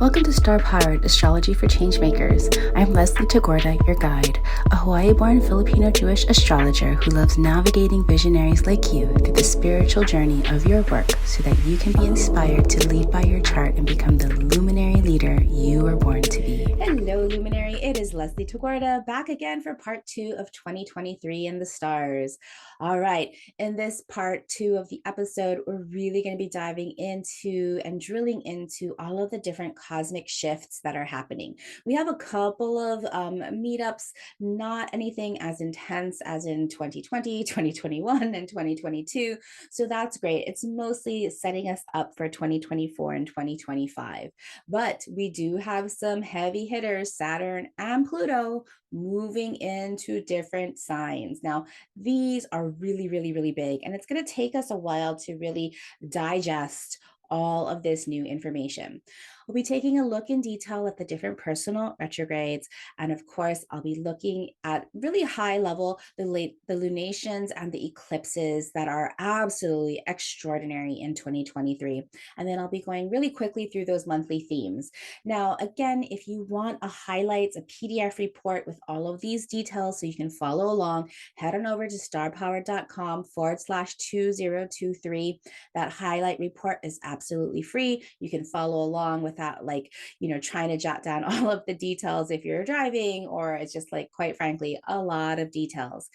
Welcome to Star-Powered Astrology for Changemakers. I'm Leslie Tagorda, your guide, a Hawaii-born Filipino-Jewish astrologer who loves navigating visionaries like you through the spiritual journey of your work so that you can be inspired to lead by your chart and become the luminary leader you were born to be. Hello, Luminary. It is Leslie Tagorda back again for part 2 of 2023 in the stars. All right, in this part 2 of the episode, we're really going to be diving into and drilling into all of the different cosmic shifts that are happening. We have a couple of meetups, not anything as intense as in 2020, 2021, and 2022. So that's great. It's mostly setting us up for 2024 and 2025. But we do have some heavy hitters, Saturn and Pluto, moving into different signs. Now, these are really, really, really big, and it's going to take us a while to really digest all of this new information. We'll be taking a look in detail at the different personal retrogrades. And of course, I'll be looking at really high level, the lunations and the eclipses that are absolutely extraordinary in 2023. And then I'll be going really quickly through those monthly themes. Now, again, if you want a highlights, a PDF report with all of these details so you can follow along, head on over to starpowered.com/2023. That highlight report is absolutely free. You can follow along without trying to jot down all of the details if you're driving, or it's just like, quite frankly, a lot of details.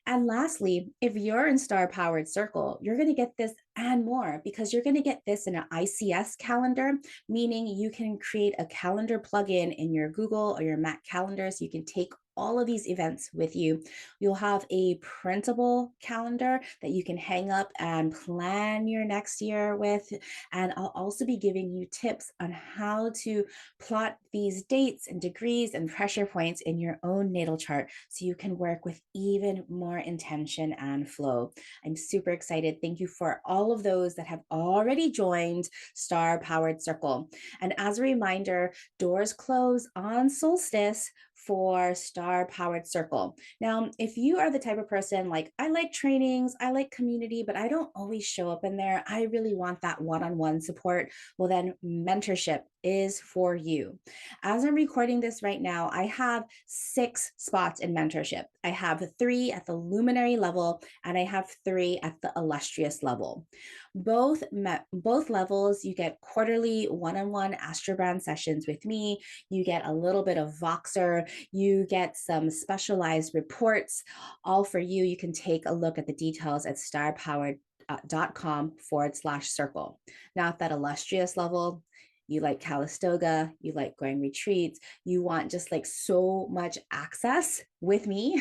And lastly, if you're in Star Powered Circle, you're going to get this and more, because you're going to get this in an ICS calendar, meaning you can create a calendar plugin in your Google or your Mac calendar so you can take all of these events with you. You'll have a printable calendar that you can hang up and plan your next year with. And I'll also be giving you tips on how to plot these dates and degrees and pressure points in your own natal chart so you can work with even more intention and flow. I'm super excited. Thank you for all of those that have already joined Star Powered Circle. And as a reminder, doors close on Solstice for Star Powered Circle. Now, if you are the type of person like, I like trainings, I like community, but I don't always show up in there, I really want that one-on-one support, well, then mentorship is for you. As I'm recording this right now, I have 6 spots in mentorship. I have 3 at the luminary level, and I have 3 at the illustrious level. Both levels, you get quarterly one-on-one astrobrand sessions with me. You get a little bit of Voxer. You get some specialized reports, all for you. You can take a look at the details at starpowered.com/circle. Now, at that illustrious level, you like Calistoga, you like going retreats, you want just like so much access with me,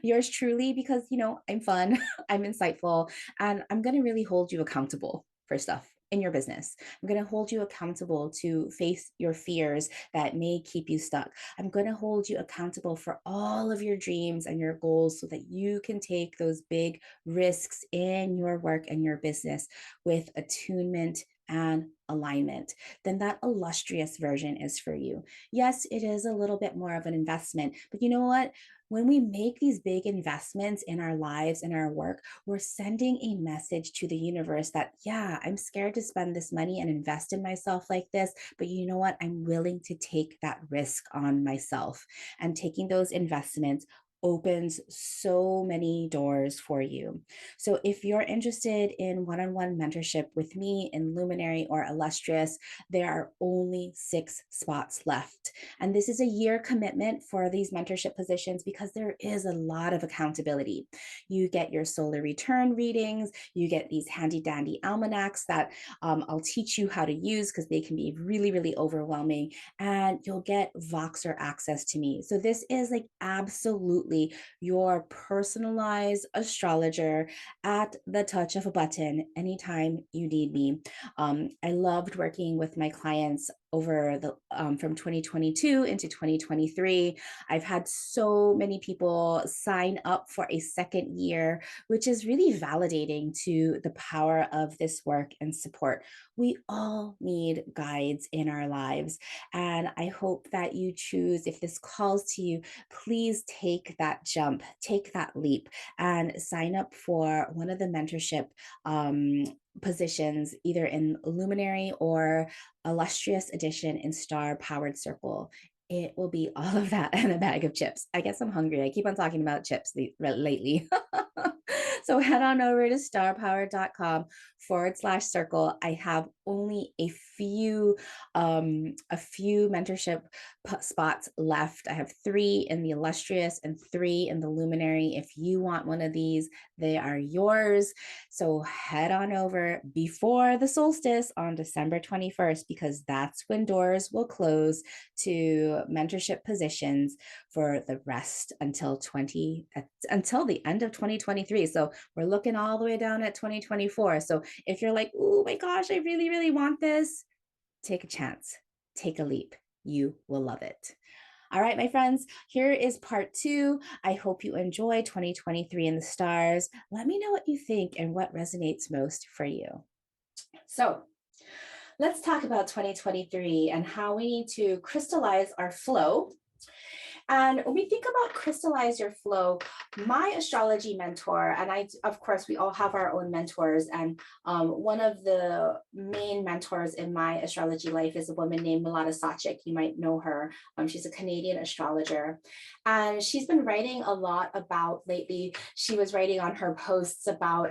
yours truly, because, I'm fun, I'm insightful, and I'm going to really hold you accountable for stuff in your business. I'm going to hold you accountable to face your fears that may keep you stuck. I'm going to hold you accountable for all of your dreams and your goals so that you can take those big risks in your work and your business with attunement and alignment. Then that illustrious version is for you. Yes, it is a little bit more of an investment, but you know what? When we make these big investments in our lives and our work, we're sending a message to the universe that, yeah, I'm scared to spend this money and invest in myself like this, but you know what? I'm willing to take that risk on myself. And taking those investments opens so many doors for you. So if you're interested in one-on-one mentorship with me in Luminary or Illustrious, there are only 6 spots left. And this is a year commitment for these mentorship positions because there is a lot of accountability. You get your solar return readings, you get these handy dandy almanacs that I'll teach you how to use because they can be really, really overwhelming, and you'll get Voxer access to me. So this is like absolutely your personalized astrologer at the touch of a button anytime you need me. I loved working with my clients over the from 2022 into 2023. I've had so many people sign up for a second year, which is really validating to the power of this work and support. We all need guides in our lives, and I hope that you choose, if this calls to you, please take that jump, take that leap, and sign up for one of the mentorship positions either in luminary or illustrious edition in star powered circle. It will be all of that and a bag of chips. I guess I'm hungry. I keep on talking about chips lately. So head on over to starpower.com/circle. I have only a few mentorship spots left. I have 3 in the illustrious and 3 in the luminary. If you want one of these, they are yours. So head on over before the solstice on December 21st, because that's when doors will close to mentorship positions for the rest until the end of 2023. So we're looking all the way down at 2024. So if you're like, oh my gosh, I really, really want this, take a chance, take a leap. You will love it. All right, my friends, here is part 2. I hope you enjoy 2023 in the stars. Let me know what you think and what resonates most for you. So let's talk about 2023 and how we need to crystallize our flow. And when we think about crystallize your flow, my astrology mentor, and I, of course, we all have our own mentors. And one of the main mentors in my astrology life is a woman named Milana Sachik. You might know her. She's a Canadian astrologer. And she's been writing a lot about lately. She was writing on her posts about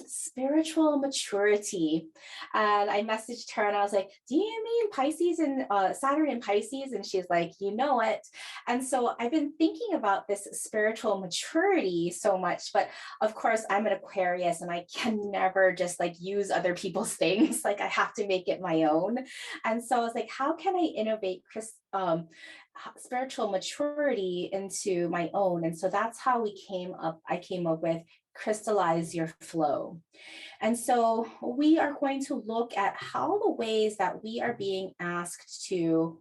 spiritual maturity. And I messaged her and I was like, do you mean Pisces and Saturn in Pisces? And she's like, you know it. And so I've been thinking about this spiritual maturity so much, but of course I'm an Aquarius and I can never just like use other people's things. Like I have to make it my own. And so I was like, how can I innovate spiritual maturity into my own? And so that's how I came up with crystallize your flow. And so we are going to look at how the ways that we are being asked to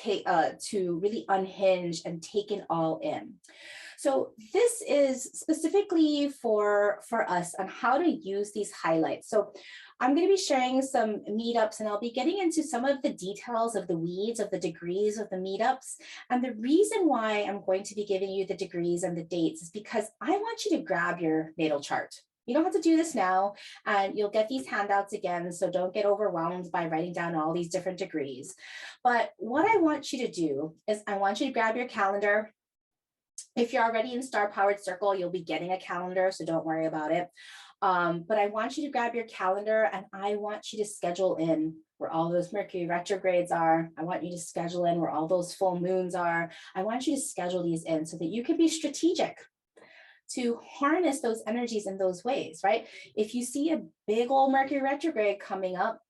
really unhinge and take it all in. So this is specifically for us on how to use these highlights. So I'm going to be sharing some meetups and I'll be getting into some of the details of the weeds of the degrees of the meetups. And the reason why I'm going to be giving you the degrees and the dates is because I want you to grab your natal chart. You don't have to do this now, and you'll get these handouts again, so don't get overwhelmed by writing down all these different degrees. But what I want you to do is I want you to grab your calendar. If you're already in Star Powered Circle, you'll be getting a calendar, so don't worry about it. But I want you to grab your calendar and I want you to schedule in where all those Mercury retrogrades are. I want you to schedule in where all those full moons are. I want you to schedule these in so that you can be strategic to harness those energies in those ways, right? If you see a big old Mercury retrograde coming up,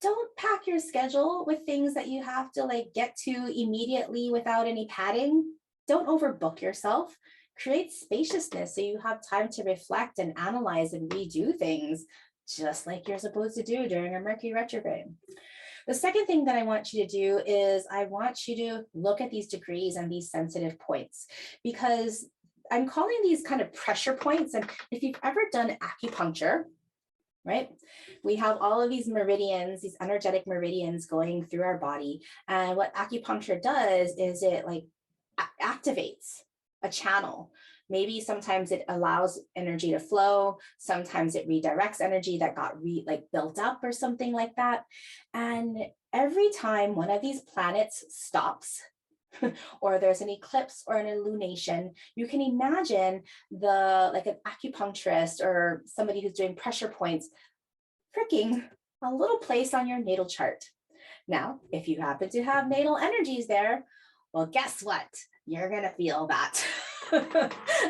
don't pack your schedule with things that you have to like get to immediately without any padding. Don't overbook yourself. Create spaciousness so you have time to reflect and analyze and redo things just like you're supposed to do during a Mercury retrograde. The second thing that I want you to do is I want you to look at these degrees and these sensitive points, because I'm calling these kind of pressure points. And if you've ever done acupuncture, right, we have all of these meridians, these energetic meridians going through our body. And what acupuncture does is it like activates a channel. Maybe sometimes it allows energy to flow. Sometimes it redirects energy that got built up or something like that. And every time one of these planets stops, or there's an eclipse or an illumination, you can imagine like an acupuncturist or somebody who's doing pressure points pricking a little place on your natal chart. Now, if you happen to have natal energies there, well, guess what? You're going to feel that,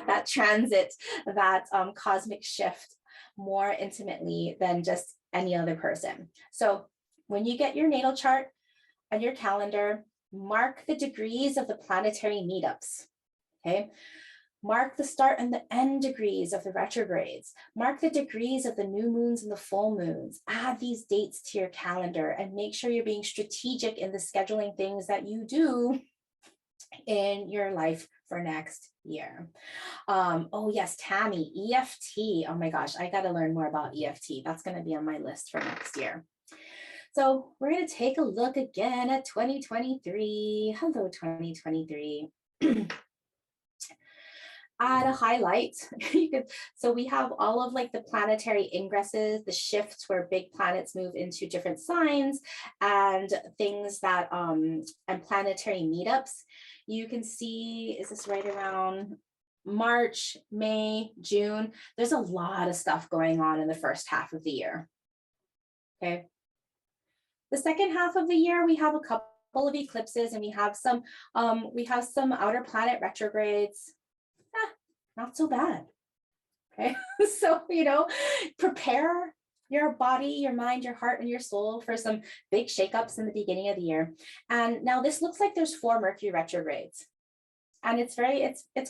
that transit, that cosmic shift more intimately than just any other person. So when you get your natal chart and your calendar, mark the degrees of the planetary meetups, okay? Mark the start and the end degrees of the retrogrades. Mark the degrees of the new moons and the full moons. Add these dates to your calendar and make sure you're being strategic in the scheduling things that you do in your life for next year. Oh yes, Tammy, EFT. Oh my gosh, I got to learn more about EFT. That's going to be on my list for next year. So we're going to take a look again at 2023. Hello, 2023. add a highlight. So we have all of like the planetary ingresses, the shifts where big planets move into different signs, and things that and planetary meetups. You can see, is this right around March, May, June? There's a lot of stuff going on in the first half of the year. Okay. The second half of the year, we have a couple of eclipses, and we have some outer planet retrogrades. Not so bad. Okay. So, prepare your body, your mind, your heart, and your soul for some big shakeups in the beginning of the year. And now this looks like there's 4 Mercury retrogrades. And it's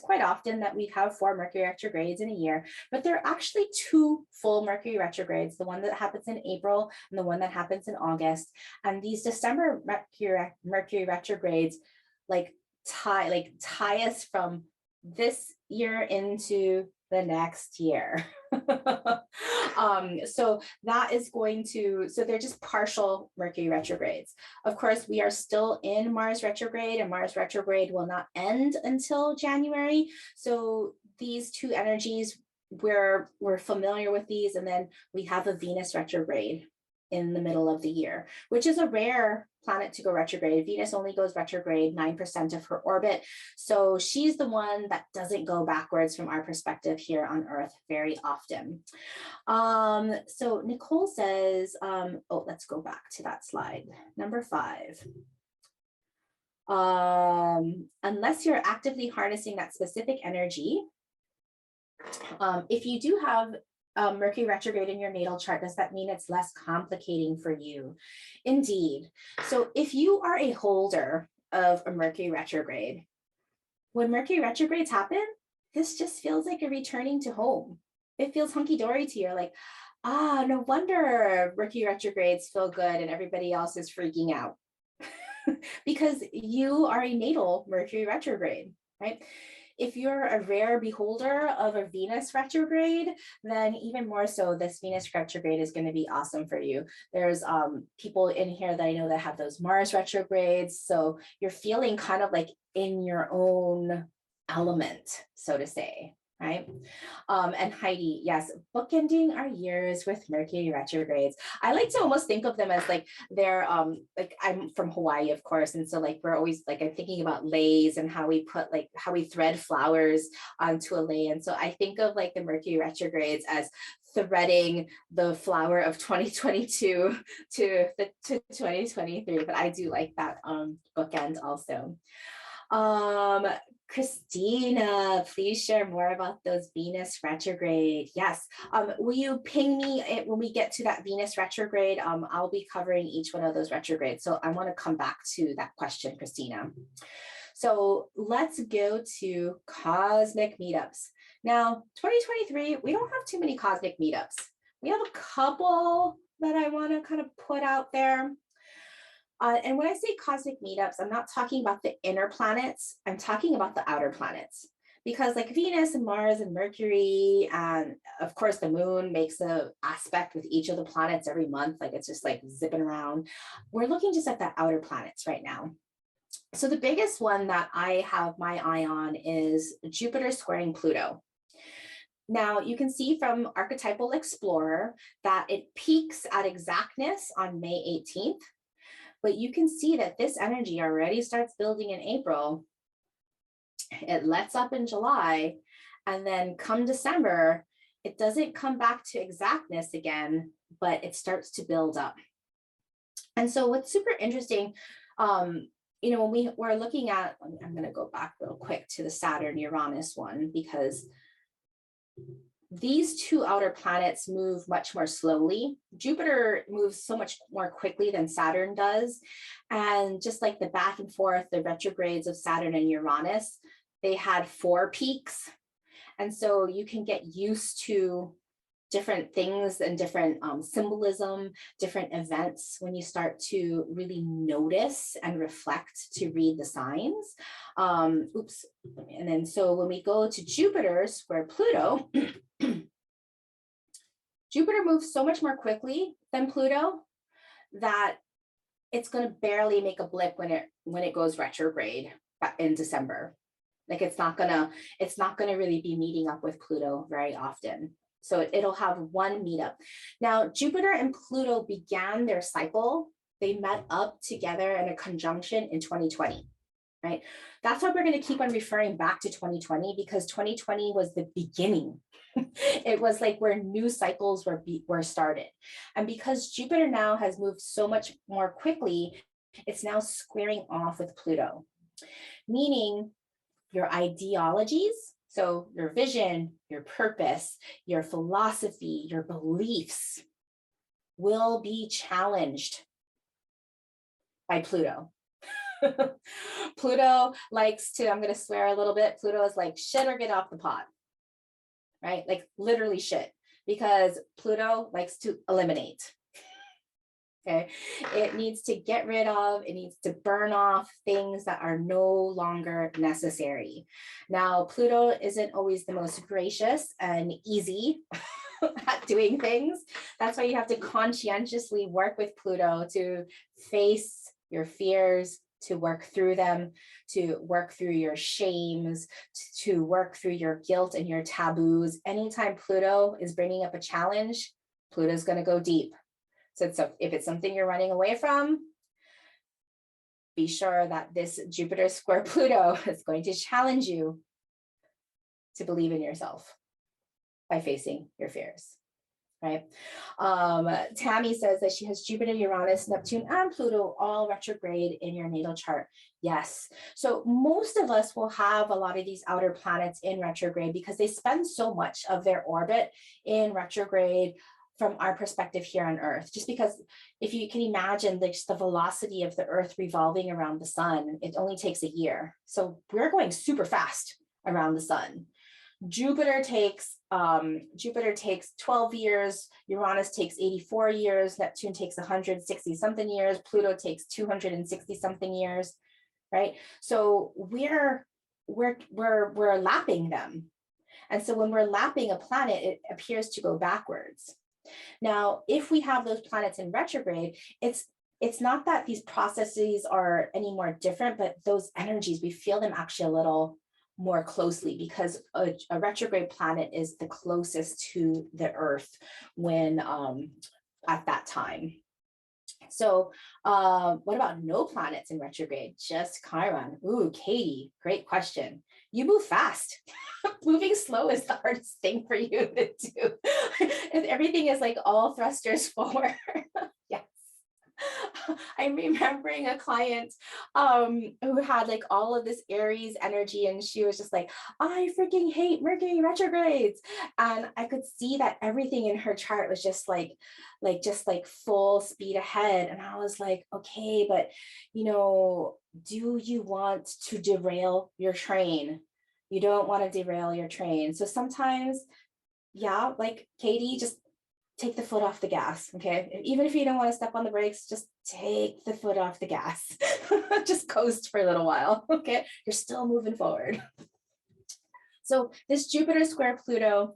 quite often that we have 4 Mercury retrogrades in a year, but there are actually 2 full Mercury retrogrades, the one that happens in April and the one that happens in August. And these December Mercury retrogrades tie us from this year into the next year. So they're just partial Mercury retrogrades. Of course, we are still in Mars retrograde, and Mars retrograde will not end until January. So these 2 energies, we're familiar with these. And then we have a Venus retrograde in the middle of the year, which is a rare planet to go retrograde. Venus only goes retrograde 9% of her orbit. So she's the one that doesn't go backwards from our perspective here on Earth very often. So Nicole says, let's go back to that slide. Number 5. Unless you're actively harnessing that specific energy, if you do have Mercury retrograde in your natal chart, does that mean it's less complicating for you? Indeed. So if you are a holder of a Mercury retrograde, when Mercury retrogrades happen, this just feels like a returning to home. It feels hunky-dory to you. You're like, no wonder Mercury retrogrades feel good and everybody else is freaking out. Because you are a natal Mercury retrograde, right? If you're a rare beholder of a Venus retrograde, then even more so, this Venus retrograde is going to be awesome for you. There's people in here that I know that have those Mars retrogrades. So you're feeling kind of like in your own element, so to say. Right. And Heidi, yes, bookending our years with Mercury retrogrades. I like to almost think of them as like they're like, I'm from Hawaii, of course. And so like we're always like, I'm thinking about leis and how we thread flowers onto a lei. And so I think of like the Mercury retrogrades as threading the flower of 2022 to 2023. But I do like that bookend also. Christina, please share more about those Venus retrograde. Yes. Will you ping me when we get to that Venus retrograde? I'll be covering each one of those retrogrades. So I want to come back to that question, Christina. So let's go to cosmic meetups. Now, 2023, we don't have too many cosmic meetups. We have a couple that I want to kind of put out there. And when I say cosmic meetups, I'm not talking about the inner planets. I'm talking about the outer planets. Because like Venus and Mars and Mercury, and of course the moon makes an aspect with each of the planets every month. Like it's just like zipping around. We're looking just at the outer planets right now. So the biggest one that I have my eye on is Jupiter squaring Pluto. Now, you can see from Archetypal Explorer that it peaks at exactness on May 18th. But you can see that this energy already starts building in April. It lets up in July. And then come December, it doesn't come back to exactness again, but it starts to build up. And so what's super interesting, when we're looking at, I'm going to go back real quick to the Saturn Uranus one, because these 2 outer planets move much more slowly. Jupiter moves so much more quickly than Saturn does. And just like the back and forth, the retrogrades of Saturn and Uranus, they had 4 peaks. And so you can get used to different things and different symbolism, different events when you start to really notice and reflect to read the signs. And then so when we go to Jupiter square Pluto, Jupiter moves so much more quickly than Pluto that it's going to barely make a blip when it goes retrograde in December. Like it's not gonna really be meeting up with Pluto very often. So it'll have one meetup. Now, Jupiter and Pluto began their cycle. They met up together in a conjunction in 2020, right? That's why we're going to keep on referring back to 2020, because 2020 was the beginning. It was like where new cycles were started. And because Jupiter now has moved so much more quickly, it's now squaring off with Pluto, meaning your ideologies, so your vision, your purpose, your philosophy, your beliefs will be challenged by Pluto. Pluto likes to, I'm going to swear a little bit, Pluto is like shit or get off the pot, right? Like literally shit, because Pluto likes to eliminate. Okay, it needs to get rid of, it needs to burn off things that are no longer necessary. Now, Pluto isn't always the most gracious and easy at doing things. That's why you have to conscientiously work with Pluto to face your fears, to work through them, to work through your shames, to work through your guilt and your taboos. Anytime Pluto is bringing up a challenge, Pluto's going to go deep. So if it's something you're running away from, be sure that this Jupiter square Pluto is going to challenge you to believe in yourself by facing your fears, right? Tammy says that she has Jupiter, Uranus, Neptune, and Pluto all retrograde in your natal chart. Yes. So most of us will have a lot of these outer planets in retrograde because they spend so much of their orbit in retrograde from our perspective here on Earth. Just because if you can imagine the velocity of the Earth revolving around the sun, it only takes a year. So we're going super fast around the sun. Jupiter takes 12 years, Uranus takes 84 years, Neptune takes 160 something years, Pluto takes 260 something years, right? So we're lapping them. And so when we're lapping a planet, it appears to go backwards. Now, if we have those planets in retrograde, it's not that these processes are any more different, but those energies, we feel them actually a little more closely because a retrograde planet is the closest to the Earth when at that time. So what about no planets in retrograde? Just Chiron. Ooh, Katie, great question. You move fast. Moving slow is the hardest thing for you to do. And everything is like all thrusters forward. Yes. I'm remembering a client who had like all of this Aries energy, and she was just like, I freaking hate Mercury retrogrades. And I could see that everything in her chart was just like full speed ahead. And I was like, okay, but you know, do you want to derail your train? You don't want to derail your train. So sometimes, yeah, like Katie, just take the foot off the gas, okay? Even if you don't want to step on the brakes, just take the foot off the gas. Just coast for a little while, okay? You're still moving forward. So this Jupiter square Pluto,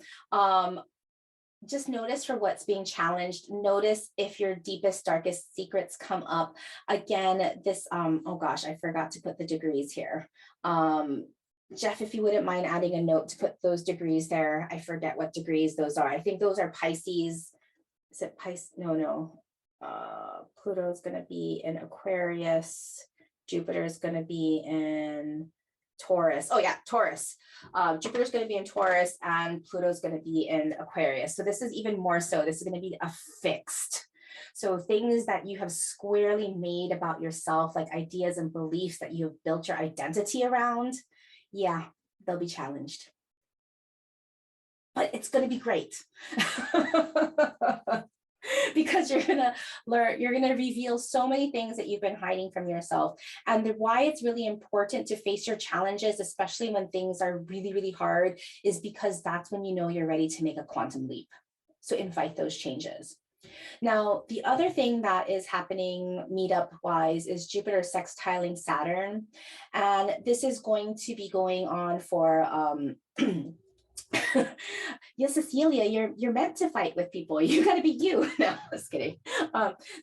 just notice for what's being challenged. Notice if your deepest, darkest secrets come up. Again, this, oh gosh, I forgot to put the degrees here. Jeff, if you wouldn't mind adding a note to put those degrees there. I forget what degrees those are. I think those are Pisces. Is it Pisces? No. Pluto's going to be in Aquarius. Jupiter is going to be in Taurus. Oh yeah, Taurus. Jupiter's going to be in Taurus and Pluto's going to be in Aquarius. So this is even more so. This is going to be a fixed. So things that you have squarely made about yourself, like ideas and beliefs that you have built your identity around, yeah, they'll be challenged. But it's going to be great. Because you're going to learn, you're going to reveal so many things that you've been hiding from yourself. And why it's really important to face your challenges, especially when things are really, really hard, is because that's when you know you're ready to make a quantum leap. So invite those changes. Now, the other thing that is happening meetup wise is Jupiter sextiling Saturn. And this is going to be going on for Yes, Cecilia, you're meant to fight with people. You got to be you. No, just kidding.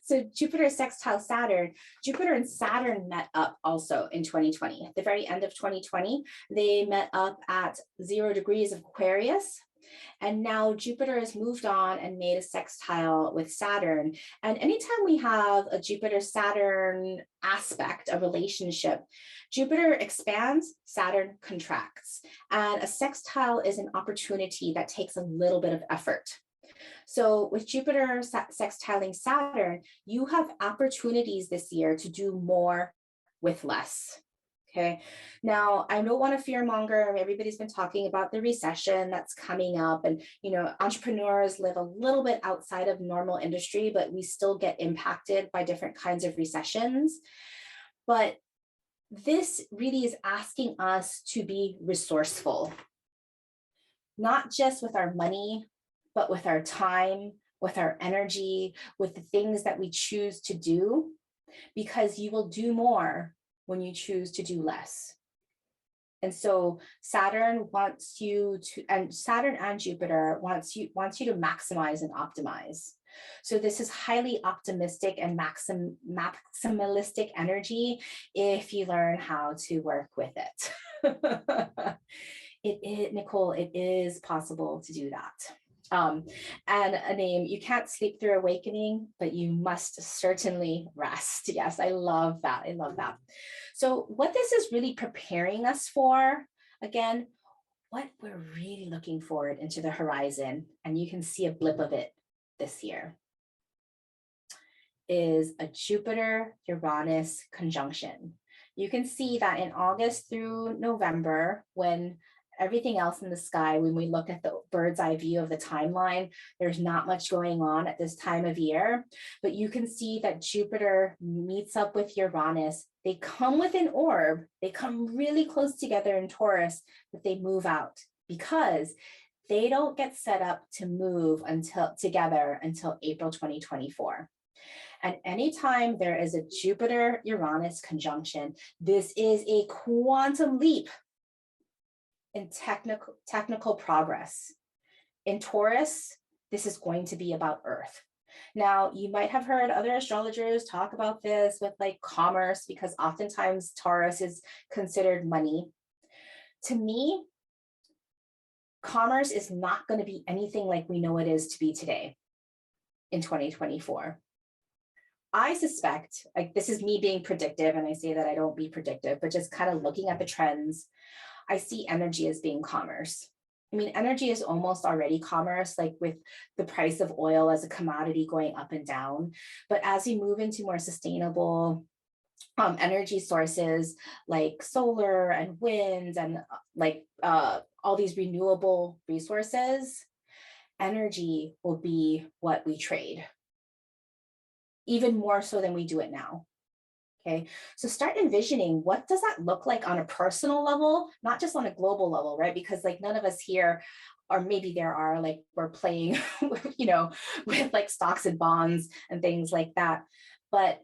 So Jupiter sextile Saturn. Jupiter and Saturn met up also in 2020. At the very end of 2020, they met up at 0 degrees of Aquarius. And now Jupiter has moved on and made a sextile with Saturn. And anytime we have a Jupiter-Saturn aspect, a relationship, Jupiter expands, Saturn contracts. And a sextile is an opportunity that takes a little bit of effort. So with Jupiter sextiling Saturn, you have opportunities this year to do more with less. Okay. Now, I don't want to fearmonger. Everybody's been talking about the recession that's coming up. And, entrepreneurs live a little bit outside of normal industry, but we still get impacted by different kinds of recessions. But this really is asking us to be resourceful, not just with our money, but with our time, with our energy, with the things that we choose to do, because you will do more when you choose to do less. And so Saturn wants you to, and Saturn and Jupiter wants you to maximize and optimize. So this is highly optimistic and maximalistic energy if you learn how to work with it. Nicole, it is possible to do that. And a name, you can't sleep through awakening, but you must certainly rest. Yes, I love that. I love that. So what this is really preparing us for, again, what we're really looking forward into the horizon, and you can see a blip of it this year, is a Jupiter-Uranus conjunction. You can see that in August through November, when everything else in the sky, when we look at the bird's eye view of the timeline, there's not much going on at this time of year, but you can see that Jupiter meets up with Uranus. They come with an orb, they come really close together in Taurus, but they move out because they don't get set up to move together until April 2024. And anytime there is a Jupiter-Uranus conjunction, this is a quantum leap in technical progress. In Taurus, this is going to be about Earth. Now, you might have heard other astrologers talk about this with like commerce, because oftentimes Taurus is considered money. To me, commerce is not going to be anything like we know it is to be today in 2024. I suspect, like, this is me being predictive, and I say that I don't be predictive, but just kind of looking at the trends, I see energy as being commerce. I mean, energy is almost already commerce, like with the price of oil as a commodity going up and down. But as we move into more sustainable energy sources like solar and wind and all these renewable resources, energy will be what we trade, even more so than we do it now. Okay, so start envisioning, what does that look like on a personal level, not just on a global level, right? Because like none of us here, or maybe there are, like we're playing, with like stocks and bonds and things like that. But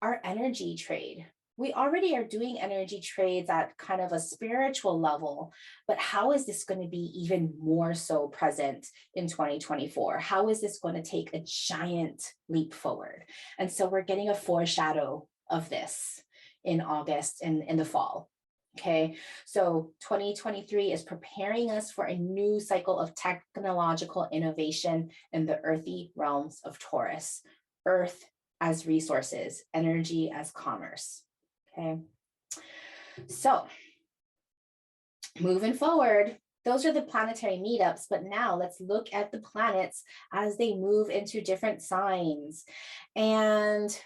our energy trade, we already are doing energy trades at kind of a spiritual level, but how is this going to be even more so present in 2024? How is this going to take a giant leap forward? And so we're getting a foreshadow of this in August and in the fall. Okay, so 2023 is preparing us for a new cycle of technological innovation in the earthy realms of Taurus. Earth as resources, energy as commerce. Okay, so moving forward, those are the planetary meetups, but now let's look at the planets as they move into different signs. And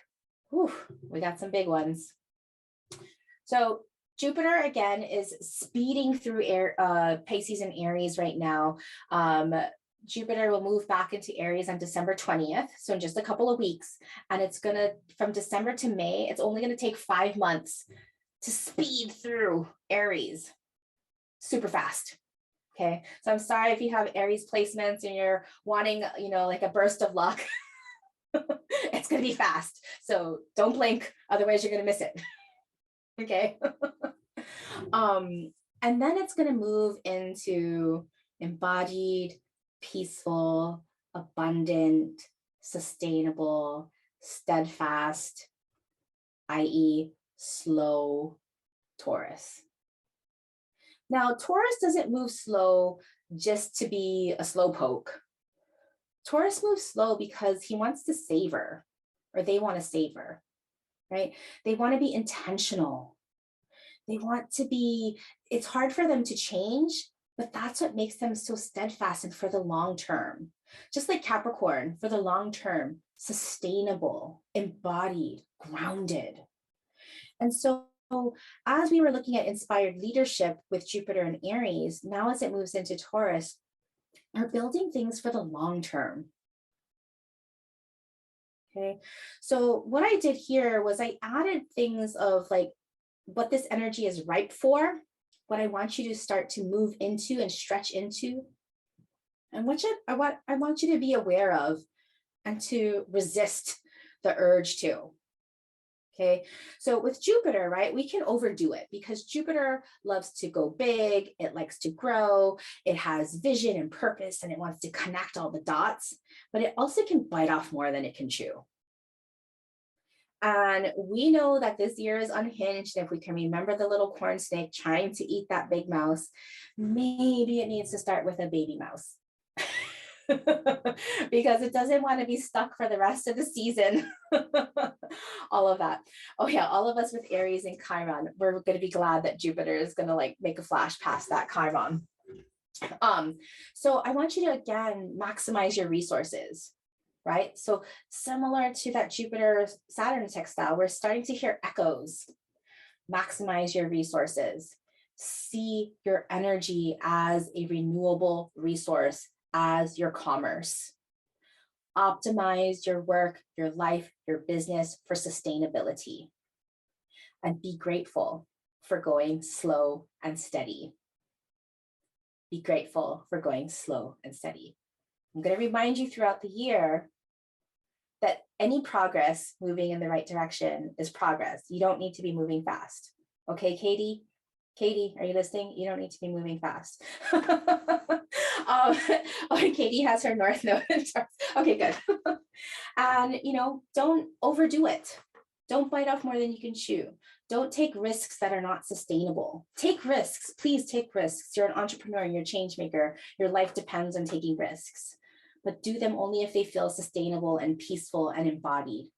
we got some big ones. So Jupiter, again, is speeding through Pisces and Aries right now. Jupiter will move back into Aries on December 20th, so in just a couple of weeks. And it's going to, from December to May, it's only going to take 5 months to speed through Aries. Super fast. Okay, so I'm sorry if you have Aries placements and you're wanting, like a burst of luck. It's going to be fast. So don't blink, otherwise you're going to miss it. Okay. And then it's going to move into embodied, peaceful, abundant, sustainable, steadfast, i.e., slow Taurus. Now, Taurus doesn't move slow just to be a slowpoke. Taurus moves slow because he wants to savor, or they want to savor, right? They want to be intentional. They want to be, it's hard for them to change, but that's what makes them so steadfast and for the long term. Just like Capricorn, for the long term, sustainable, embodied, grounded. And so as we were looking at inspired leadership with Jupiter and Aries, now as it moves into Taurus, we're building things for the long term. Okay, so what I did here was I added things of like what this energy is ripe for, what I want you to start to move into and stretch into, and what I want you to be aware of and to resist the urge to. Okay, so with Jupiter, right, we can overdo it because Jupiter loves to go big, it likes to grow, it has vision and purpose, and it wants to connect all the dots, but it also can bite off more than it can chew. And we know that this year is unhinged. And if we can remember the little corn snake trying to eat that big mouse, maybe it needs to start with a baby mouse. Because it doesn't want to be stuck for the rest of the season. All of that. Oh yeah, all of us with Aries and Chiron, we're going to be glad that Jupiter is going to like make a flash past that Chiron. So I want you to again maximize your resources, right? So similar to that Jupiter Saturn textile, we're starting to hear echoes. Maximize your resources. See your energy as a renewable resource, as your commerce. Optimize your work, your life, your business for sustainability. And be grateful for going slow and steady. Be grateful for going slow and steady. I'm going to remind you throughout the year that any progress moving in the right direction is progress. You don't need to be moving fast. Okay, Katie? Katie, are you listening? You don't need to be moving fast. Katie has her North Node. Okay, good. And, don't overdo it. Don't bite off more than you can chew. Don't take risks that are not sustainable. Take risks. Please take risks. You're an entrepreneur. You're a change maker. Your life depends on taking risks. But do them only if they feel sustainable and peaceful and embodied.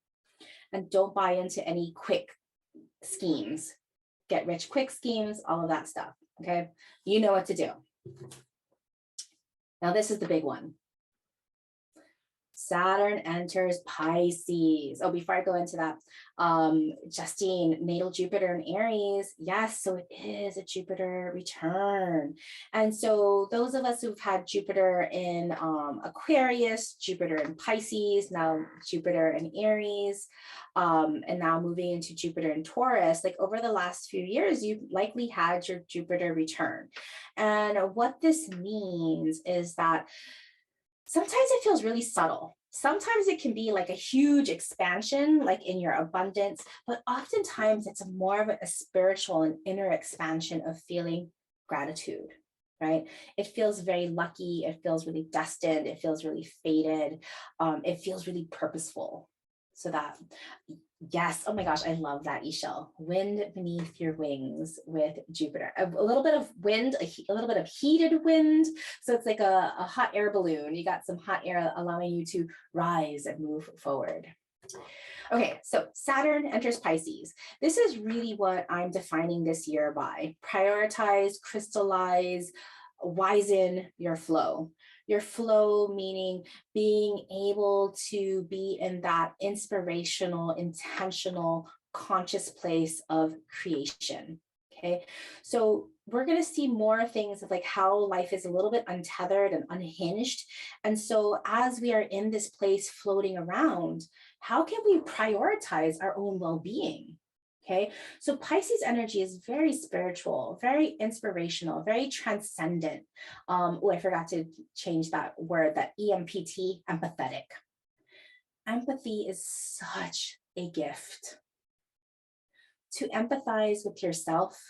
And don't buy into any quick schemes. Get rich quick schemes, all of that stuff. Okay, you know what to do. Now, this is the big one. Saturn enters Pisces. Oh, before I go into that, Justine, natal Jupiter in Aries. Yes, so it is a Jupiter return. And so those of us who've had Jupiter in Aquarius, Jupiter in Pisces, now Jupiter in Aries, and now moving into Jupiter in Taurus, like over the last few years, you've likely had your Jupiter return. And what this means is that sometimes it feels really subtle. Sometimes it can be like a huge expansion, like in your abundance, but oftentimes it's more of a spiritual and inner expansion of feeling gratitude, right? It feels very lucky. It feels really destined. It feels really fated. It feels really purposeful. So that, yes, oh my gosh, I love that, Ishel. Wind beneath your wings with Jupiter. A little bit of wind, a little bit of heated wind. So it's like a hot air balloon. You got some hot air allowing you to rise and move forward. Okay, so Saturn enters Pisces. This is really what I'm defining this year by. Prioritize, crystallize, wisen your flow. Your flow meaning being able to be in that inspirational, intentional, conscious place of creation. Okay, so we're going to see more things of like how life is a little bit untethered and unhinged. And so as we are in this place floating around, how can we prioritize our own well-being? Okay, so Pisces energy is very spiritual, very inspirational, very transcendent. I forgot to change that word, that EMPT, empathetic. Empathy is such a gift. To empathize with yourself,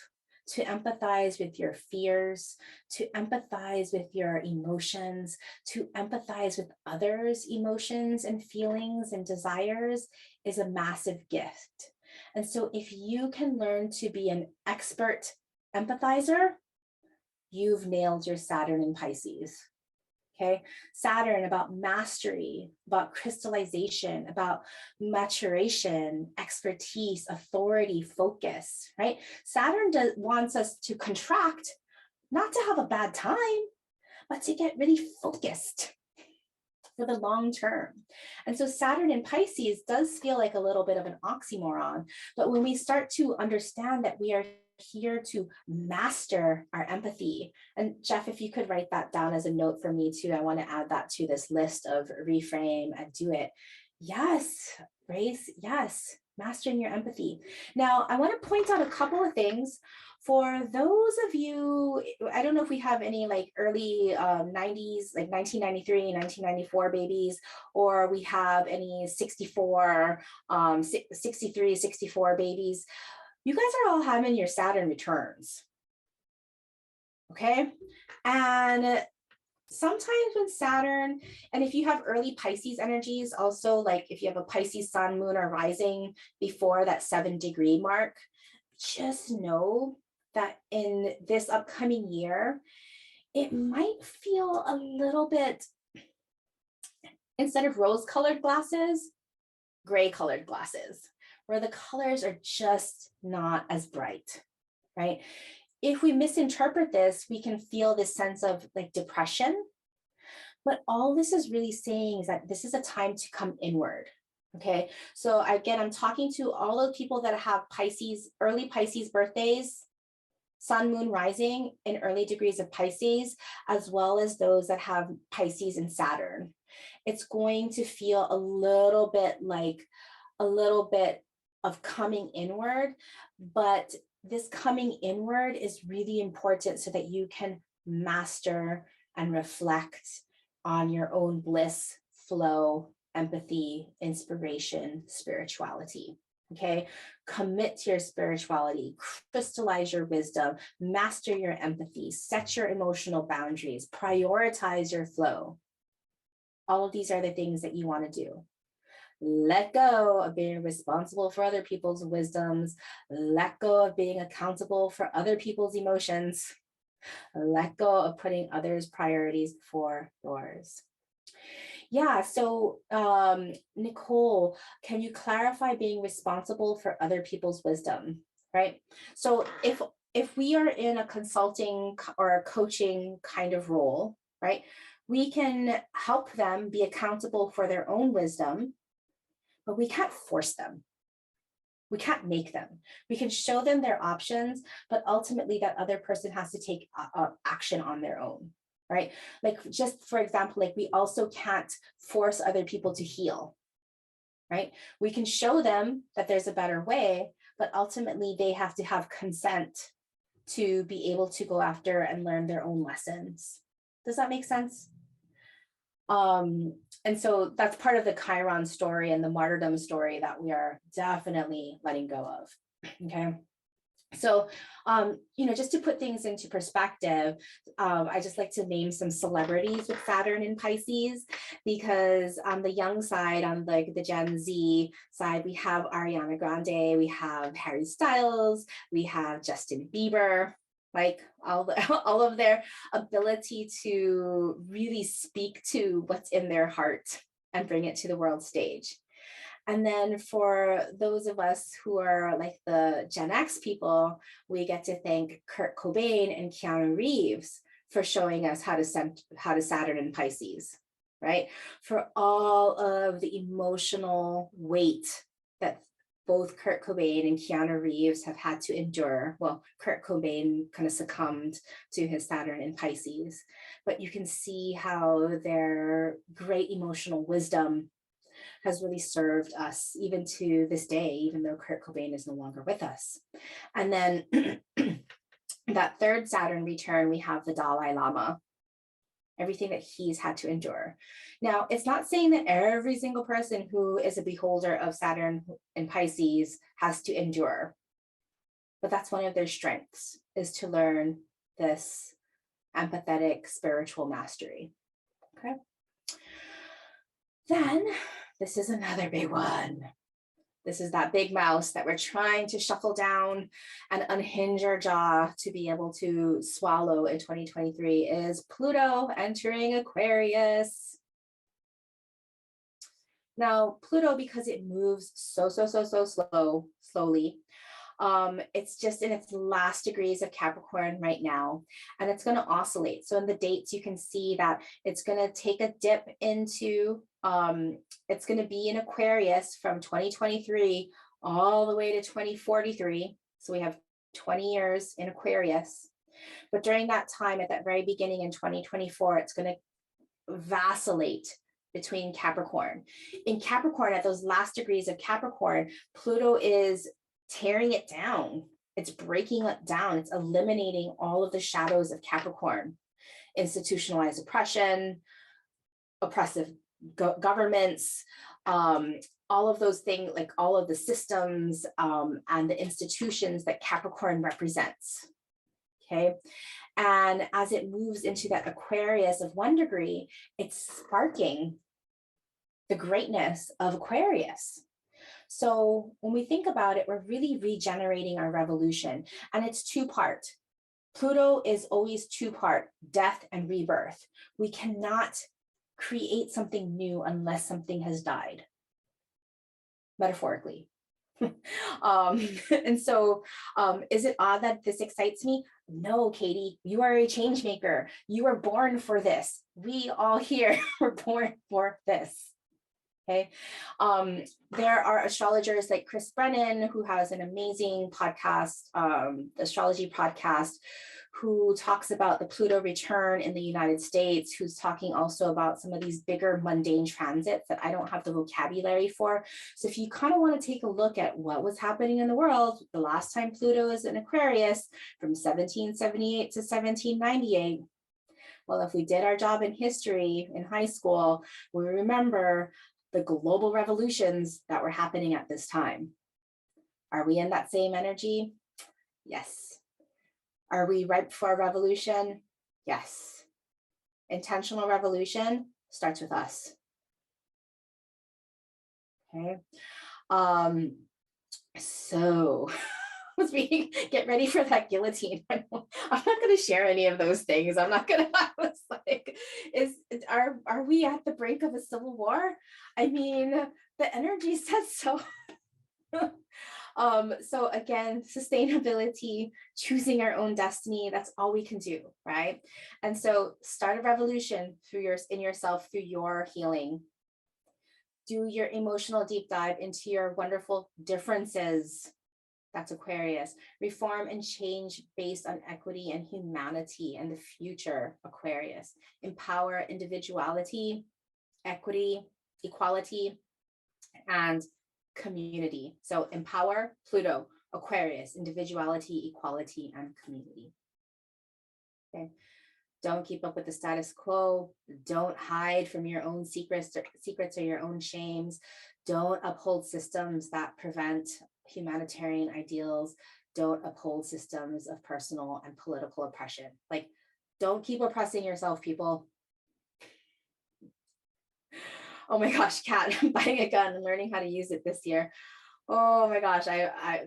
to empathize with your fears, to empathize with your emotions, to empathize with others' emotions and feelings and desires is a massive gift. And so if you can learn to be an expert empathizer, you've nailed your Saturn in Pisces. Okay, Saturn about mastery, about crystallization, about maturation, expertise, authority, focus, right? Saturn wants us to contract, not to have a bad time, but to get really focused for the long term. And so Saturn in Pisces does feel like a little bit of an oxymoron, but when we start to understand that we are here to master our empathy. And Jeff, if you could write that down as a note for me too, I want to add that to this list of reframe and do it. Yes, Grace, yes, mastering your empathy. Now, I want to point out a couple of things for those of you. I don't know if we have any like early 90s, like 1993, 1994 babies, or we have any 64, 63, 64 babies. You guys are all having your Saturn returns, okay? And sometimes when Saturn, and if you have early Pisces energies, also like if you have a Pisces sun, moon, or rising before that 7-degree mark, just know that in this upcoming year, it might feel a little bit, instead of rose-colored glasses, gray-colored glasses, where the colors are just not as bright, right? If we misinterpret this, we can feel this sense of like depression. But all this is really saying is that this is a time to come inward. Okay, so again, I'm talking to all of the people that have Pisces, early Pisces birthdays, sun, moon, rising in early degrees of Pisces, as well as those that have Pisces and Saturn. It's going to feel a little bit like a little bit of coming inward, but this coming inward is really important so that you can master and reflect on your own bliss, flow, empathy, inspiration, spirituality. Okay, commit to your spirituality, crystallize your wisdom, master your empathy, set your emotional boundaries, prioritize your flow. All of these are the things that you want to do. Let go of being responsible for other people's wisdoms. Let go of being accountable for other people's emotions. Let go of putting others' priorities before yours. Yeah, so Nicole, can you clarify being responsible for other people's wisdom, right? So if we are in a consulting or a coaching kind of role, right, we can help them be accountable for their own wisdom, but we can't force them. We can't make them. We can show them their options, but ultimately that other person has to take action on their own, right? Like just for example, like we also can't force other people to heal, right? We can show them that there's a better way, but ultimately they have to have consent to be able to go after and learn their own lessons. Does that make sense? And so that's part of the Chiron story and the martyrdom story that we are definitely letting go of. Okay. So, just to put things into perspective, I just like to name some celebrities with Saturn in Pisces, because on the young side, on like the Gen Z side, we have Ariana Grande, we have Harry Styles, we have Justin Bieber, like all of their ability to really speak to what's in their heart and bring it to the world stage. And then for those of us who are like the Gen X people, we get to thank Kurt Cobain and Keanu Reeves for showing us how to Saturn in Pisces, right? For all of the emotional weight that both Kurt Cobain and Keanu Reeves have had to endure. Well, Kurt Cobain kind of succumbed to his Saturn in Pisces, but you can see how their great emotional wisdom has really served us even to this day, even though Kurt Cobain is no longer with us. And then that third Saturn return, we have the Dalai Lama, everything that he's had to endure. Now, it's not saying that every single person who is a beholder of Saturn in Pisces has to endure. but that's one of their strengths, is to learn this empathetic spiritual mastery. Okay. Then this is another big one. This is that big mouse that we're trying to shuffle down and unhinge our jaw to be able to swallow in 2023 is Pluto entering Aquarius. Now, Pluto, because it moves so slowly, it's just in its last degrees of Capricorn right now, and it's going to oscillate. So in the dates, you can see that it's going to take a dip into, it's going to be in Aquarius from 2023 all the way to 2043. So we have 20 years in Aquarius. But during that time, at that very beginning in 2024, it's going to vacillate between Capricorn. In Capricorn, at those last degrees of Capricorn, Pluto is tearing it down. It's breaking it down. It's eliminating all of the shadows of Capricorn, institutionalized oppression, oppressive governments, all of those things, like all of the systems and the institutions that Capricorn represents. Okay. And as it moves into that Aquarius of 1 degree, it's sparking the greatness of Aquarius. So when we think about it, we're really regenerating our revolution, and it's 2-part. Pluto is always 2-part, death and rebirth. We cannot create something new unless something has died, metaphorically. And so is it odd that this excites me? No, Katie, you are a change maker. You were born for this. We all here were born for this. Okay. There are astrologers like Chris Brennan, who has an amazing podcast, astrology podcast, who talks about the Pluto return in the United States, who's talking also about some of these bigger mundane transits that I don't have the vocabulary for. So if you kind of want to take a look at what was happening in the world, the last time Pluto was in Aquarius from 1778 to 1798, well, if we did our job in history in high school, we remember the global revolutions that were happening at this time. Are we in that same energy? Yes. Are we ripe for a revolution? Yes. Intentional revolution starts with us. Okay. So as we get ready for that guillotine, I'm not going to share any of those things. I'm not going to, I was like, are we at the brink of a civil war? I mean, the energy says so. So again, sustainability, choosing our own destiny, that's all we can do, right? And so start a revolution in yourself through your healing. Do your emotional deep dive into your wonderful differences. That's Aquarius. Reform and change based on equity and humanity and the future, Aquarius. Empower individuality, equity, equality, and community. So empower, Pluto, Aquarius, individuality, equality, and community. Okay. Don't keep up with the status quo. Don't hide from your own secrets or your own shames. Don't uphold systems that prevent humanitarian ideals. Don't uphold systems of personal and political oppression. Like, don't keep oppressing yourself, people. Oh my gosh, Kat, I'm buying a gun and learning how to use it this year. Oh my gosh,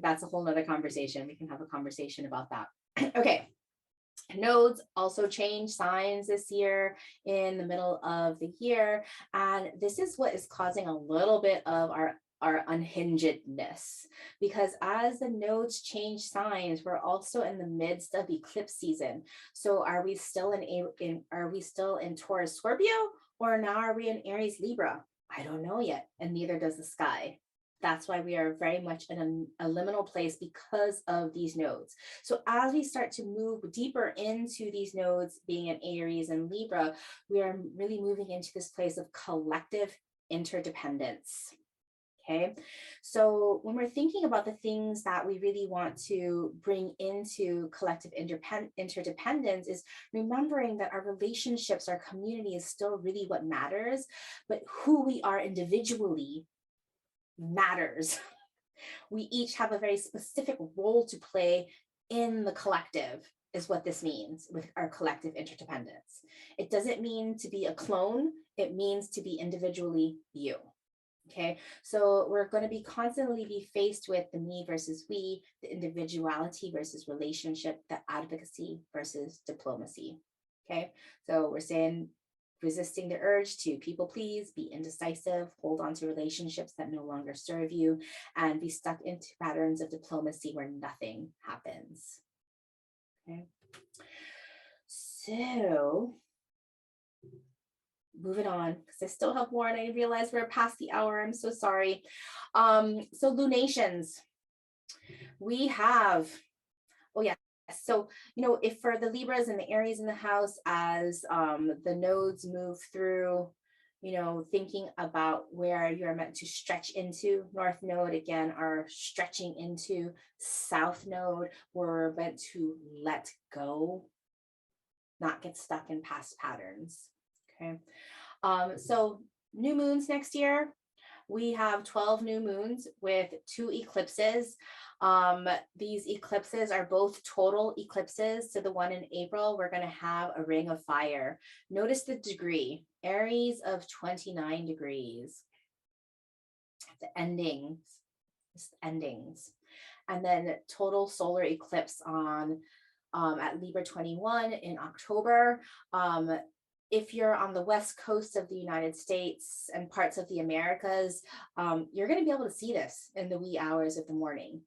that's a whole nother conversation. We can have a conversation about that. Okay. Nodes also change signs this year in the middle of the year. And this is what is causing a little bit of our unhingedness, because as the nodes change signs, we're also in the midst of eclipse season. So are we still in Taurus Scorpio, or now are we in Aries Libra? I don't know yet, and neither does the sky. That's why we are very much in a liminal place because of these nodes. So as we start to move deeper into these nodes being in Aries and Libra, we are really moving into this place of collective interdependence. Okay, so when we're thinking about the things that we really want to bring into collective interdependence, is remembering that our relationships, our community is still really what matters, but who we are individually matters. We each have a very specific role to play in the collective, is what this means with our collective interdependence. It doesn't mean to be a clone, it means to be individually you. Okay, so we're going to be constantly be faced with the me versus we, the individuality versus relationship, the advocacy versus diplomacy. Okay, so we're saying resisting the urge to people please, be indecisive, hold on to relationships that no longer serve you, and be stuck into patterns of diplomacy where nothing happens. Okay, so moving on, because I still have more and I realize we're past the hour. I'm so sorry. So lunations, we have, oh yeah. So, if for the Libras and the Aries in the house, as the nodes move through, thinking about where you're meant to stretch into, North Node, again, are stretching into, South Node, we're meant to let go, not get stuck in past patterns. Okay. So new moons next year, we have 12 new moons with 2 eclipses. These eclipses are both total eclipses. So the one in April, we're going to have a ring of fire. Notice the degree, Aries of 29 degrees. The endings. And then total solar eclipse on at Libra 21 in October. If you're on the West Coast of the United States and parts of the Americas, you're going to be able to see this in the wee hours of the morning.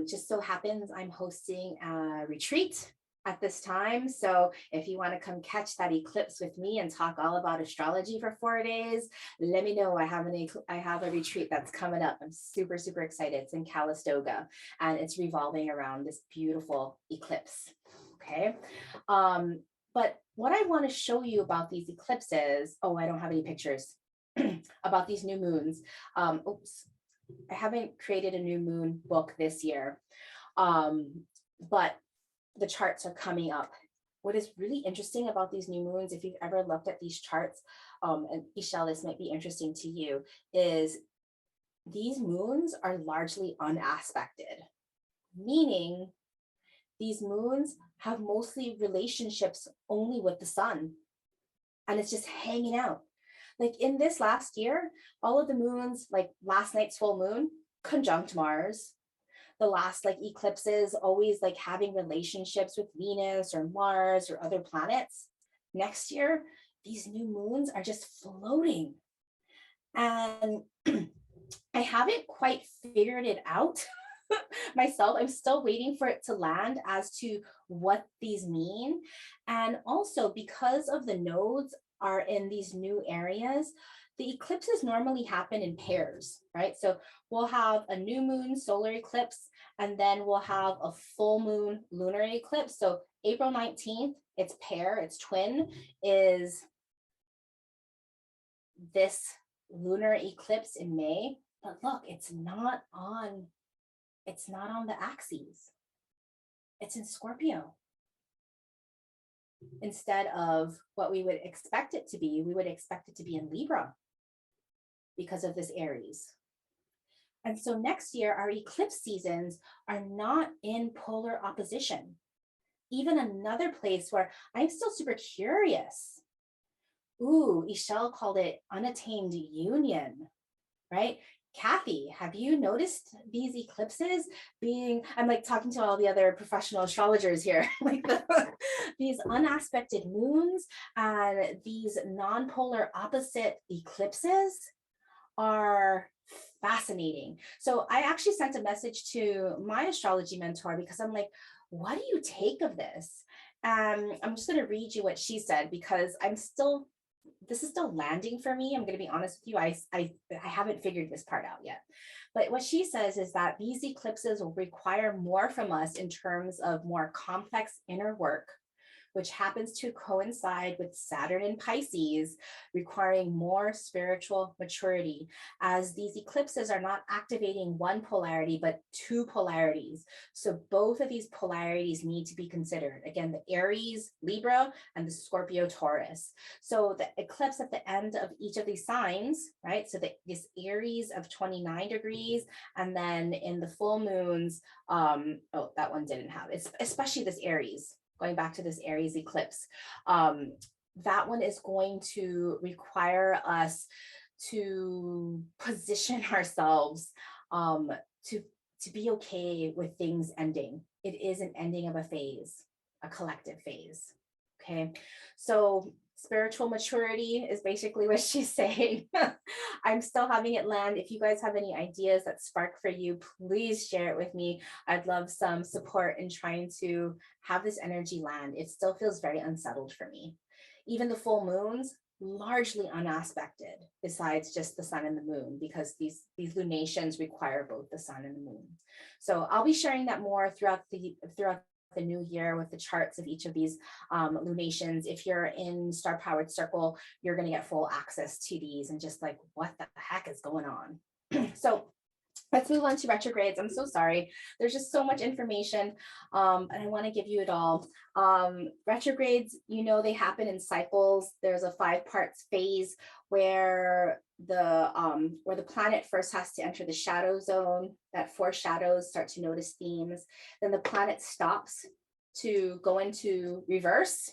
Just so happens I'm hosting a retreat at this time. So if you want to come catch that eclipse with me and talk all about astrology for 4 days, let me know. I have a retreat that's coming up. I'm super, super excited. It's in Calistoga and it's revolving around this beautiful eclipse. Okay. But what I want to show you about these eclipses, I don't have any pictures about these new moons. Oops, I haven't created a new moon book this year, but the charts are coming up. What is really interesting about these new moons, if you've ever looked at these charts, and Michelle, this might be interesting to you, is these moons are largely unaspected, meaning these moons have mostly relationships only with the sun, and it's just hanging out. Like in this last year, all of the moons, like last night's full moon, conjunct Mars. The last eclipses, always having relationships with Venus or Mars or other planets. Next year, these new moons are just floating. And I haven't quite figured it out myself. I'm still waiting for it to land as to what these mean. And also because of the nodes are in these new areas, the eclipses normally happen in pairs, right? So we'll have a new moon solar eclipse, and then we'll have a full moon lunar eclipse. So April 19th, its pair, its twin, is this lunar eclipse in May. But look, it's not on the axes. It's in Scorpio. Instead of what we would expect it to be, we would expect it to be in Libra because of this Aries. And so next year, our eclipse seasons are not in polar opposition. Even another place where I'm still super curious. Ishel called it unattained union, right? Kathy, have you noticed these eclipses being, I'm talking to all the other professional astrologers here, these unaspected moons and these non-polar opposite eclipses are fascinating. So I actually sent a message to my astrology mentor because I'm like, what do you take of this? I'm just going to read you what she said because this is still landing for me. I'm going to be honest with you. I haven't figured this part out yet. But what she says is that these eclipses will require more from us in terms of more complex inner work. which happens to coincide with Saturn in Pisces, requiring more spiritual maturity, as these eclipses are not activating one polarity, but two polarities. So both of these polarities need to be considered. Again, the Aries, Libra, and the Scorpio, Taurus. So the eclipse at the end of each of these signs, right? So this Aries of 29 degrees, and then in the full moons, oh, that one didn't have it, especially this Aries, going back to this Aries eclipse. That one is going to require us to position ourselves to be okay with things ending. It is an ending of a phase, a collective phase. Okay, so spiritual maturity is basically what she's saying. I'm still having it land. If you guys have any ideas that spark for you, please share it with me. I'd love some support in trying to have this energy land. It still feels very unsettled for me. Even the full moons, largely unaspected, besides just the sun and the moon, because these lunations require both the sun and the moon. So I'll be sharing that more throughout the new year with the charts of each of these lunations. If you're in Star Powered Circle, you're going to get full access to these and just like, what the heck is going on? So let's move on to retrogrades. I'm so sorry. There's just so much information, and I want to give you it all. Retrogrades, you know, they happen in cycles. There's a 5 parts phase where the planet first has to enter the shadow zone. That foreshadows, start to notice themes. Then the planet stops to go into reverse,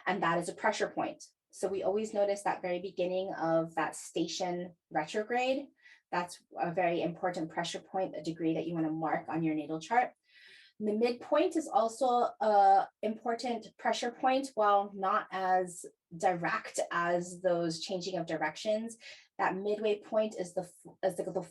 and that is a pressure point. So we always notice that very beginning of that station retrograde. That's a very important pressure point, a degree that you want to mark on your natal chart. The midpoint is also an important pressure point, while not as direct as those changing of directions. That midway point is the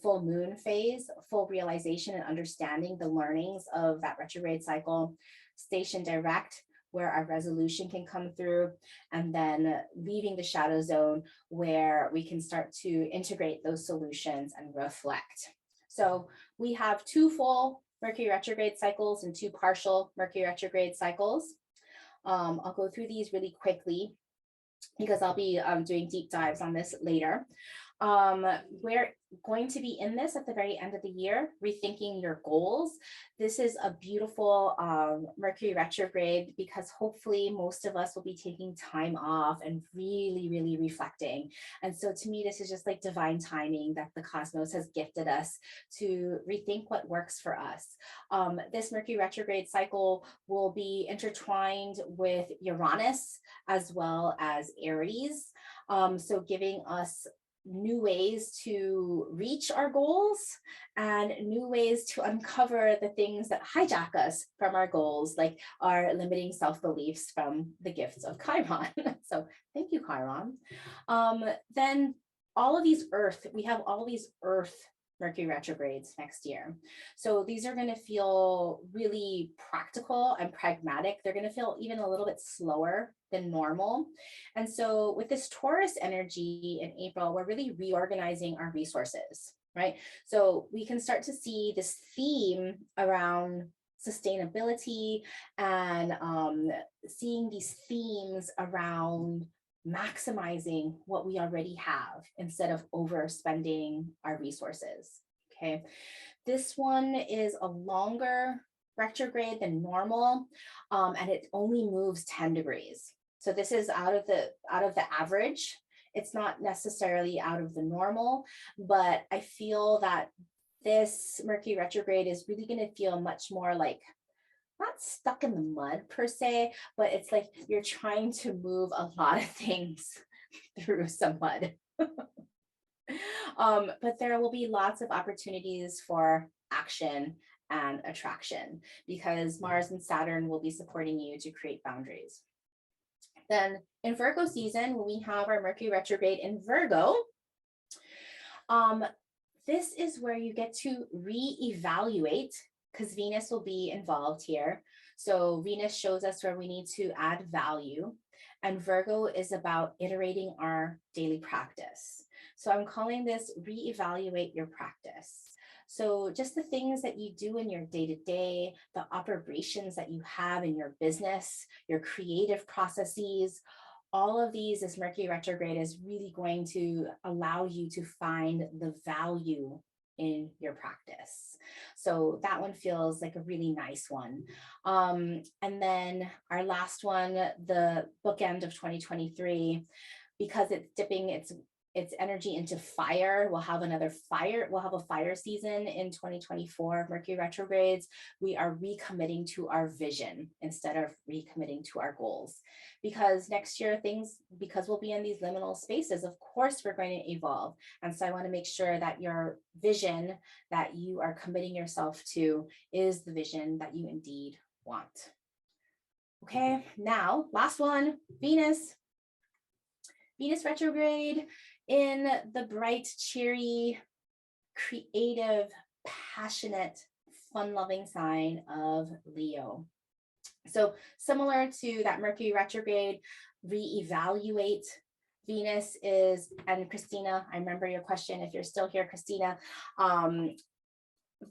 full moon phase, full realization and understanding the learnings of that retrograde cycle. Station direct, where our resolution can come through, and then leaving the shadow zone where we can start to integrate those solutions and reflect. So we have 2 full Mercury retrograde cycles and 2 partial Mercury retrograde cycles. I'll go through these really quickly because I'll be doing deep dives on this later. We're going to be in this at the very end of the year, rethinking your goals. This is a beautiful Mercury retrograde because hopefully most of us will be taking time off and really, really reflecting. And so to me, this is just like divine timing that the cosmos has gifted us to rethink what works for us. This Mercury retrograde cycle will be intertwined with Uranus as well as Aries. So giving us new ways to reach our goals and new ways to uncover the things that hijack us from our goals, like our limiting self-beliefs from the gifts of Chiron. So thank you, Chiron. Then we have all these Earth Mercury retrogrades next year. So these are going to feel really practical and pragmatic. They're going to feel even a little bit slower than normal. And so with this Taurus energy in April, we're really reorganizing our resources, right? So we can start to see this theme around sustainability and seeing these themes around maximizing what we already have instead of overspending our resources. Okay, this one is a longer retrograde than normal, and it only moves 10 degrees. So this is out of the average. It's not necessarily out of the normal, but I feel that this Mercury retrograde is really going to feel much more like, not stuck in the mud per se, but it's like you're trying to move a lot of things through some mud. But there will be lots of opportunities for action and attraction because Mars and Saturn will be supporting you to create boundaries. Then in Virgo season, when we have our Mercury retrograde in Virgo, this is where you get to reevaluate, because Venus will be involved here. So Venus shows us where we need to add value, and Virgo is about iterating our daily practice. So I'm calling this reevaluate your practice. So just the things that you do in your day-to-day, the operations that you have in your business, your creative processes, all of these, as Mercury retrograde is really going to allow you to find the value in your practice. So that one feels like a really nice one. And then our last one, the bookend of 2023, because it's dipping its energy into fire. We'll have a fire season in 2024, Mercury retrogrades. We are recommitting to our vision instead of recommitting to our goals. Because next year because we'll be in these liminal spaces, of course we're going to evolve. And so I want to make sure that your vision that you are committing yourself to is the vision that you indeed want. Okay, now last one, Venus retrograde in the bright, cheery, creative, passionate, fun-loving sign of Leo. So similar to that Mercury retrograde, reevaluate. Venus is, and Christina, I remember your question, if you're still here, Christina,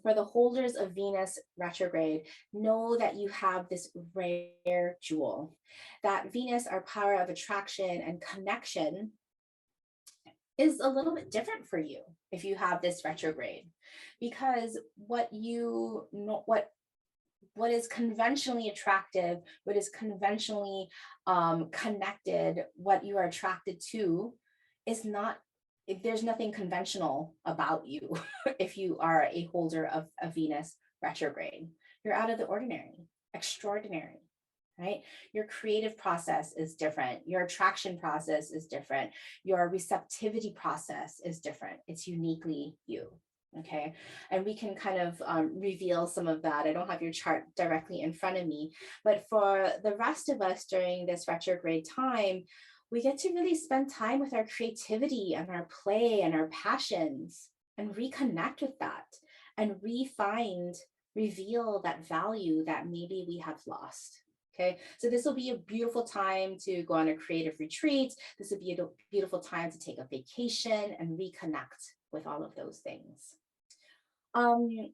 for the holders of Venus retrograde, know that you have this rare jewel. That Venus, our power of attraction and connection, is a little bit different for you if you have this retrograde, because what is conventionally attractive, what is conventionally connected, what you are attracted to is not, there's nothing conventional about you if you are a holder of a Venus retrograde. You're out of the ordinary, extraordinary, right? Your creative process is different. Your attraction process is different. Your receptivity process is different. It's uniquely you. Okay, and we can kind of reveal some of that. I don't have your chart directly in front of me, but for the rest of us during this retrograde time, we get to really spend time with our creativity and our play and our passions and reconnect with that and reveal that value that maybe we have lost. Okay, so this will be a beautiful time to go on a creative retreat. This will be a beautiful time to take a vacation and reconnect with all of those things. I'm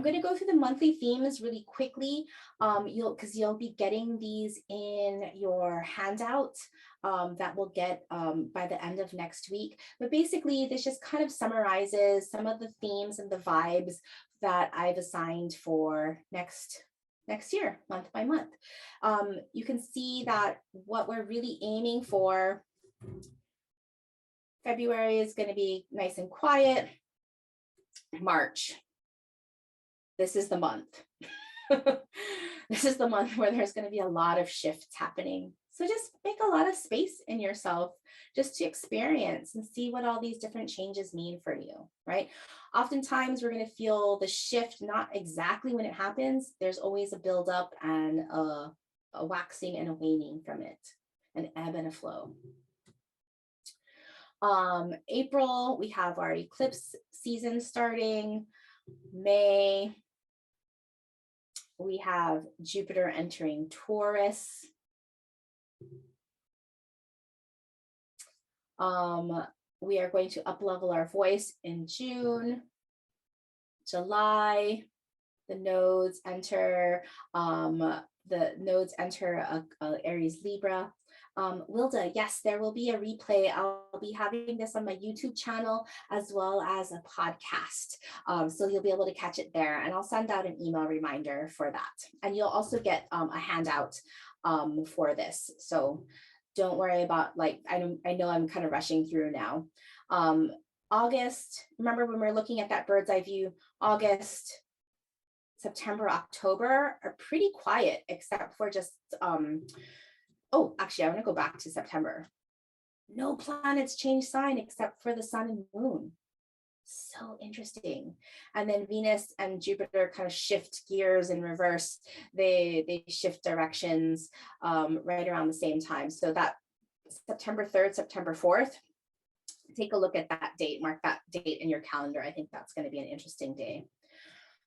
going to go through the monthly themes really quickly, because you'll be getting these in your handout that we'll get by the end of next week. But basically, this just kind of summarizes some of the themes and the vibes that I've assigned for next year, month by month. You can see that what we're really aiming for, February is going to be nice and quiet. March, this is the month. This is the month where there's going to be a lot of shifts happening. So just make a lot of space in yourself just to experience and see what all these different changes mean for you, right? Oftentimes we're going to feel the shift, not exactly when it happens. There's always a buildup and a waxing and a waning from it, an ebb and a flow. April, we have our eclipse season starting. May, we have Jupiter entering Taurus. We are going to up-level our voice in June. July, the nodes enter Aries Libra. Wilda, yes, there will be a replay. I'll be having this on my YouTube channel as well as a podcast. So you'll be able to catch it there, and I'll send out an email reminder for that. And you'll also get a handout for this. So don't worry about, I know I'm kind of rushing through now. August, remember when we're looking at that bird's eye view, August, September, October are pretty quiet, except for just, oh, actually, I want to go back to September. No planets change sign except for the sun and moon. So interesting. And then Venus and Jupiter kind of shift gears in reverse. They shift directions right around the same time. So that September 3rd, September 4th, take a look at that date, mark that date in your calendar. I think that's going to be an interesting day.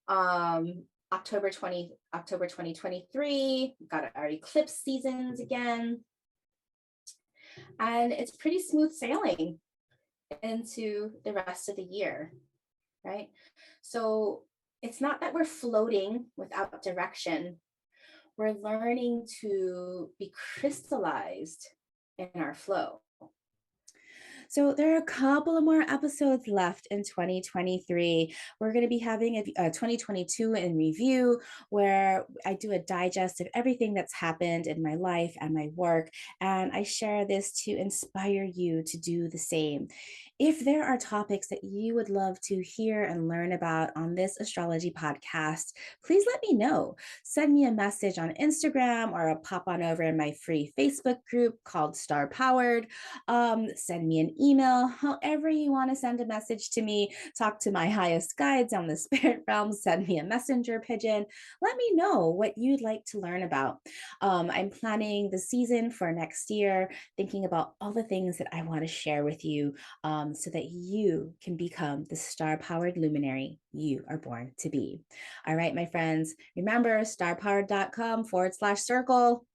October 2023, we've got our eclipse seasons again. And it's pretty smooth sailing into the rest of the year, right? So it's not that we're floating without direction. We're learning to be crystallized in our flow. So there are a couple of more episodes left in 2023. We're going to be having a 2022 in review, where I do a digest of everything that's happened in my life and my work. And I share this to inspire you to do the same. If there are topics that you would love to hear and learn about on this astrology podcast, please let me know. Send me a message on Instagram, or a pop on over in my free Facebook group called Star Powered. Send me an email, however you want to send a message to me. Talk to my highest guides on the spirit realm. Send me a messenger pigeon. Let me know what you'd like to learn about. I'm planning the season for next year, thinking about all the things that I want to share with you, so that you can become the star-powered luminary you are born to be. All right, my friends, remember starpowered.com/circle.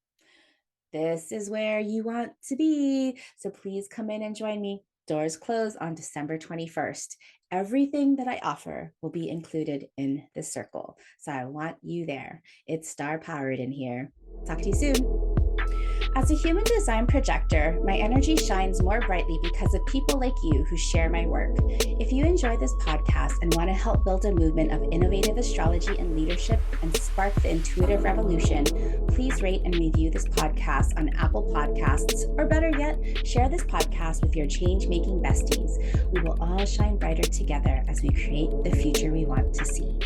This is where you want to be. So please come in and join me. Doors close on December 21st. Everything that I offer will be included in the circle. So I want you there. It's star powered in here. Talk to you soon. As a human design projector, my energy shines more brightly because of people like you who share my work. If you enjoy this podcast and want to help build a movement of innovative astrology and leadership and spark the intuitive revolution, please rate and review this podcast on Apple Podcasts, or better yet, share this podcast with your change-making besties. We will all shine brighter together as we create the future we want to see.